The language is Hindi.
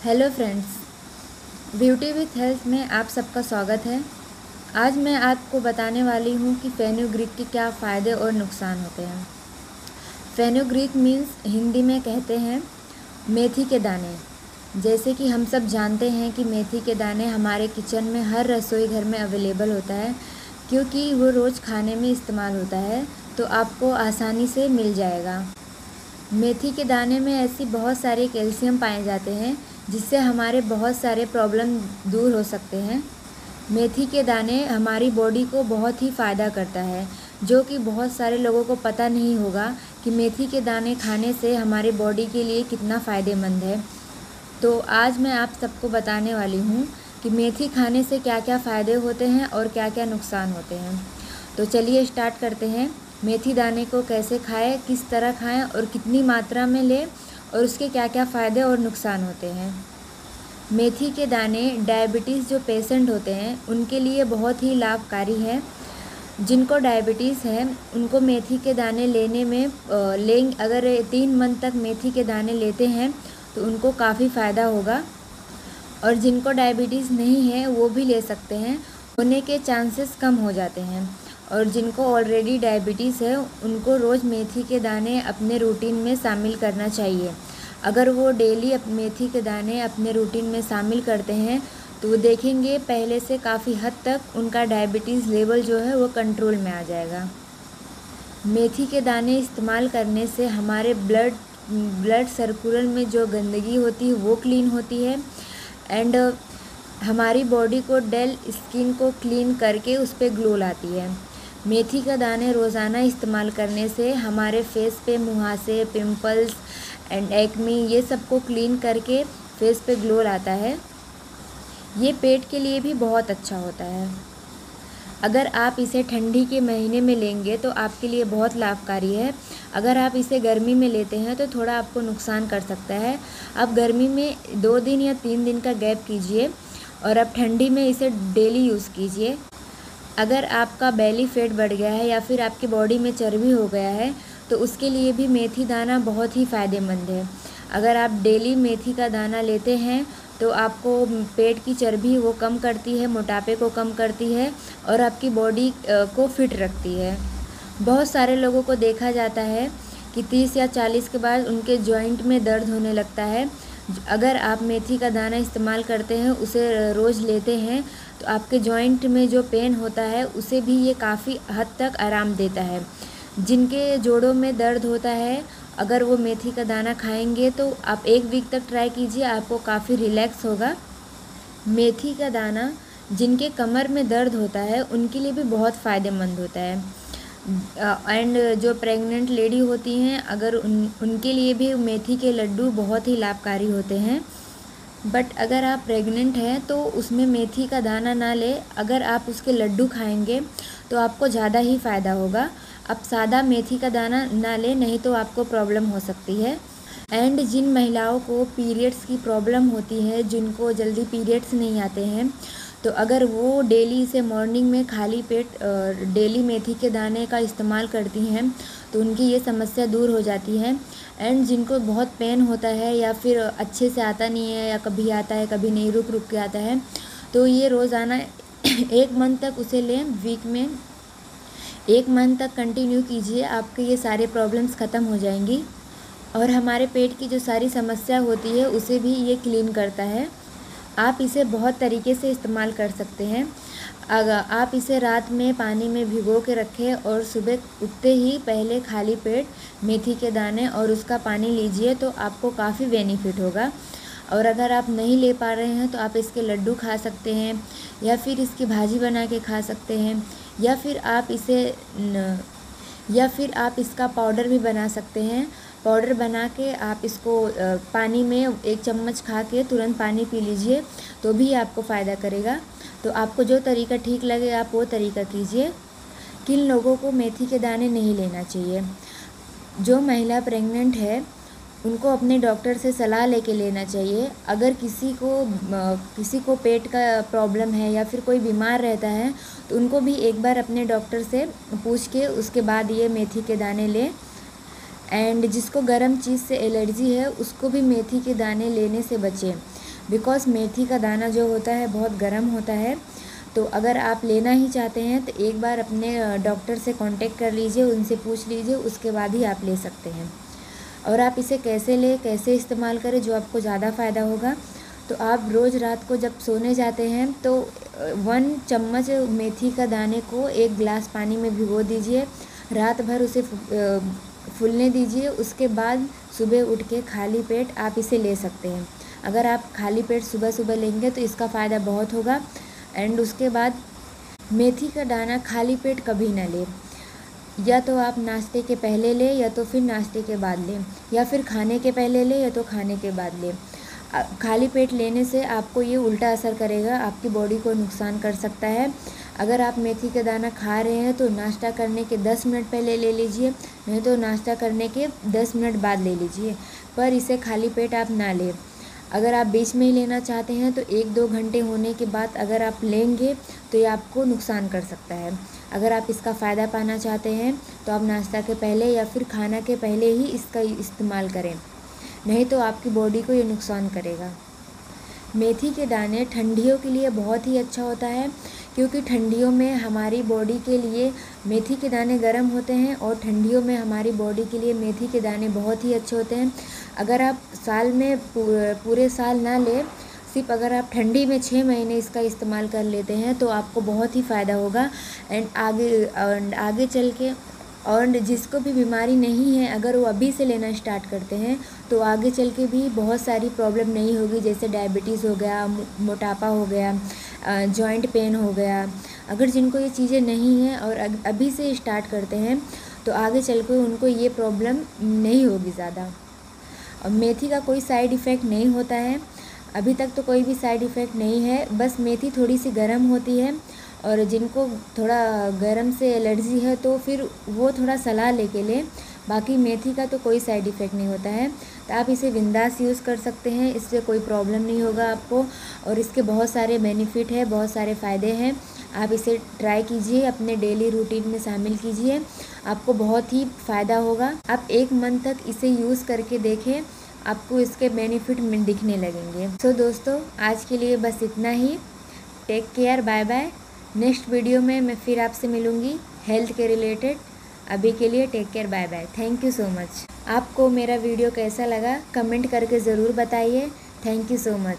Hello friends, beauty with health में आप सबका स्वागत है। आज मैं आपको बताने वाली हूँ कि फेनुग्रीक के क्या फ़ायदे और नुकसान होते हैं। फेनुग्रीक मीन्स हिंदी में कहते हैं मेथी के दाने। जैसे कि हम सब जानते हैं कि मेथी के दाने हमारे किचन में हर रसोई घर में अवेलेबल होता है, क्योंकि वो रोज़ खाने में इस्तेमाल होता है, तो आपको आसानी से मिल जाएगा। मेथी के दाने में ऐसी बहुत सारे कैल्शियम पाए जाते हैं जिससे हमारे बहुत सारे प्रॉब्लम दूर हो सकते हैं। मेथी के दाने हमारी बॉडी को बहुत ही फ़ायदा करता है, जो कि बहुत सारे लोगों को पता नहीं होगा कि मेथी के दाने खाने से हमारे बॉडी के लिए कितना फ़ायदेमंद है। तो आज मैं आप सबको बताने वाली हूँ कि मेथी खाने से क्या क्या फ़ायदे होते हैं और क्या क्या नुकसान होते हैं। तो चलिए स्टार्ट करते हैं। मेथी दाने को कैसे खाएं, किस तरह खाएं और कितनी मात्रा में लें और उसके क्या क्या फ़ायदे और नुकसान होते हैं। मेथी के दाने डायबिटीज़ जो पेशेंट होते हैं उनके लिए बहुत ही लाभकारी है। जिनको डायबिटीज़ है उनको मेथी के दाने लेने में अगर 3 मंथ तक मेथी के दाने लेते हैं तो उनको काफ़ी फ़ायदा होगा। और जिनको डायबिटीज़ नहीं है वो भी ले सकते हैं, होने के चांसेस कम हो जाते हैं। और जिनको ऑलरेडी डायबिटीज़ है उनको रोज़ मेथी के दाने अपने रूटीन में शामिल करना चाहिए। अगर वो डेली मेथी के दाने अपने रूटीन में शामिल करते हैं तो वो देखेंगे पहले से काफ़ी हद तक उनका डायबिटीज़ लेवल जो है वो कंट्रोल में आ जाएगा। मेथी के दाने इस्तेमाल करने से हमारे ब्लड सर्कुलर में जो गंदगी होती है वो क्लीन होती है। एंड हमारी बॉडी को डेल स्किन को क्लीन करके उस पर ग्लो लाती है। मेथी का दाने रोज़ाना इस्तेमाल करने से हमारे फेस पे मुहासे, पिंपल्स एंड एक्नी ये सब को क्लीन करके फेस पे ग्लो लाता है। ये पेट के लिए भी बहुत अच्छा होता है। अगर आप इसे ठंडी के महीने में लेंगे तो आपके लिए बहुत लाभकारी है। अगर आप इसे गर्मी में लेते हैं तो थोड़ा आपको नुकसान कर सकता है। आप गर्मी में 2 दिन या 3 दिन का गैप कीजिए और आप ठंडी में इसे डेली यूज़ कीजिए। अगर आपका बेली फैट बढ़ गया है या फिर आपकी बॉडी में चर्बी हो गया है तो उसके लिए भी मेथी दाना बहुत ही फ़ायदेमंद है। अगर आप डेली मेथी का दाना लेते हैं तो आपको पेट की चर्बी वो कम करती है, मोटापे को कम करती है और आपकी बॉडी को फिट रखती है। बहुत सारे लोगों को देखा जाता है कि 30 या 40 के बाद उनके जॉइंट में दर्द होने लगता है। अगर आप मेथी का दाना इस्तेमाल करते हैं, उसे रोज़ लेते हैं तो आपके जॉइंट में जो पेन होता है उसे भी ये काफ़ी हद तक आराम देता है। जिनके जोड़ों में दर्द होता है अगर वो मेथी का दाना खाएंगे तो आप 1 वीक तक ट्राई कीजिए, आपको काफ़ी रिलैक्स होगा। मेथी का दाना जिनके कमर में दर्द होता है उनके लिए भी बहुत फ़ायदेमंद होता है। एंड जो प्रेग्नेंट लेडी होती हैं अगर उनके लिए भी मेथी के लड्डू बहुत ही लाभकारी होते हैं। बट अगर आप प्रेग्नेंट हैं तो उसमें मेथी का दाना ना ले, अगर आप उसके लड्डू खाएंगे तो आपको ज़्यादा ही फ़ायदा होगा। आप सादा मेथी का दाना ना लें, नहीं तो आपको प्रॉब्लम हो सकती है। एंड जिन महिलाओं को पीरियड्स की प्रॉब्लम होती है, जिनको जल्दी पीरियड्स नहीं आते हैं, तो अगर वो डेली इसे मॉर्निंग में खाली पेट डेली मेथी के दाने का इस्तेमाल करती हैं तो उनकी ये समस्या दूर हो जाती है। एंड जिनको बहुत पेन होता है या फिर अच्छे से आता नहीं है या कभी आता है कभी नहीं, रुक रुक के आता है, तो ये रोज़ाना 1 मंथ तक उसे लें। वीक में 1 मंथ तक कंटिन्यू कीजिए, आपके ये सारे प्रॉब्लम्स ख़त्म हो जाएंगी। और हमारे पेट की जो सारी समस्या होती है उसे भी ये क्लीन करता है। आप इसे बहुत तरीके से इस्तेमाल कर सकते हैं। अगर आप इसे रात में पानी में भिगो के रखें और सुबह उठते ही पहले खाली पेट मेथी के दाने और उसका पानी लीजिए तो आपको काफ़ी बेनिफिट होगा। और अगर आप नहीं ले पा रहे हैं तो आप इसके लड्डू खा सकते हैं या फिर इसकी भाजी बना के खा सकते हैं या फिर आप इसका पाउडर भी बना सकते हैं। पाउडर बना के आप इसको पानी में 1 चम्मच खा के तुरंत पानी पी लीजिए तो भी आपको फ़ायदा करेगा। तो आपको जो तरीका ठीक लगे आप वो तरीका कीजिए। किन लोगों को मेथी के दाने नहीं लेना चाहिए? जो महिला प्रेग्नेंट है उनको अपने डॉक्टर से सलाह लेके लेना चाहिए। अगर किसी को पेट का प्रॉब्लम है या फिर कोई बीमार रहता है तो उनको भी एक बार अपने डॉक्टर से पूछ के उसके बाद ये मेथी के दाने लें। एंड जिसको गर्म चीज़ से एलर्जी है उसको भी मेथी के दाने लेने से बचें। बिकॉज़ मेथी का दाना जो होता है बहुत गर्म होता है। तो अगर आप लेना ही चाहते हैं तो एक बार अपने डॉक्टर से कांटेक्ट कर लीजिए, उनसे पूछ लीजिए, उसके बाद ही आप ले सकते हैं। और आप इसे कैसे लें, कैसे इस्तेमाल करें जो आपको ज़्यादा फ़ायदा होगा, तो आप रोज़ रात को जब सोने जाते हैं तो 1 चम्मच मेथी का दाने को 1 गिलास पानी में भिगो दीजिए, रात भर उसे फूलने दीजिए। उसके बाद सुबह उठ के खाली पेट आप इसे ले सकते हैं। अगर आप खाली पेट सुबह सुबह लेंगे तो इसका फ़ायदा बहुत होगा। एंड उसके बाद मेथी का दाना खाली पेट कभी ना लें, या तो आप नाश्ते के पहले लें या तो फिर नाश्ते के बाद लें, या फिर खाने के पहले लें या तो खाने के बाद लें। खाली पेट लेने से आपको ये उल्टा असर करेगा, आपकी बॉडी को नुकसान कर सकता है। अगर आप मेथी का दाना खा रहे हैं तो नाश्ता करने के 10 मिनट पहले ले लीजिए, नहीं तो नाश्ता करने के 10 मिनट बाद ले लीजिए, पर इसे खाली पेट आप ना लें। अगर आप बीच में ही लेना चाहते हैं तो 1-2 घंटे होने के बाद अगर आप लेंगे तो ये आपको नुकसान कर सकता है। अगर आप इसका फ़ायदा पाना चाहते हैं तो आप नाश्ता के पहले या फिर खाना के पहले ही इसका इस्तेमाल करें, नहीं तो आपकी बॉडी को ये नुकसान करेगा। मेथी के दाने ठंडियों के लिए बहुत ही अच्छा होता है, क्योंकि ठंडियों में हमारी बॉडी के लिए मेथी के दाने गर्म होते हैं और ठंडियों में हमारी बॉडी के लिए मेथी के दाने बहुत ही अच्छे होते हैं। अगर आप साल में पूरे साल ना लें, सिर्फ अगर आप ठंडी में 6 महीने इसका इस्तेमाल कर लेते हैं तो आपको बहुत ही फ़ायदा होगा। एंड आगे चल के, और जिसको भी बीमारी नहीं है अगर वो अभी से लेना स्टार्ट करते हैं तो आगे चल के भी बहुत सारी प्रॉब्लम नहीं होगी, जैसे डायबिटीज़ हो गया, मोटापा हो गया, जॉइंट पेन हो गया। अगर जिनको ये चीज़ें नहीं हैं और अभी से स्टार्ट करते हैं तो आगे चल के उनको ये प्रॉब्लम नहीं होगी ज़्यादा। और मेथी का कोई साइड इफ़ेक्ट नहीं होता है, अभी तक तो कोई भी साइड इफ़ेक्ट नहीं है। बस मेथी थोड़ी सी गर्म होती है, और जिनको थोड़ा गर्म से एलर्जी है तो फिर वो थोड़ा सलाह लेके लें। बाकी मेथी का तो कोई साइड इफ़ेक्ट नहीं होता है, तो आप इसे बिंदास यूज़ कर सकते हैं, इससे कोई प्रॉब्लम नहीं होगा आपको। और इसके बहुत सारे बेनिफिट है, बहुत सारे फ़ायदे हैं। आप इसे ट्राई कीजिए, अपने डेली रूटीन में शामिल कीजिए, आपको बहुत ही फ़ायदा होगा। आप 1 मंथ तक इसे यूज़ करके देखें, आपको इसके बेनिफिट दिखने लगेंगे। तो दोस्तों, आज के लिए बस इतना ही। Take care, bye bye. Next video में मैं फिर आपसे मिलूँगी हेल्थ के रिलेटेड। अभी के लिए take care, bye bye. Thank you so much. आपको मेरा वीडियो कैसा लगा कमेंट करके ज़रूर बताइए। Thank you so much.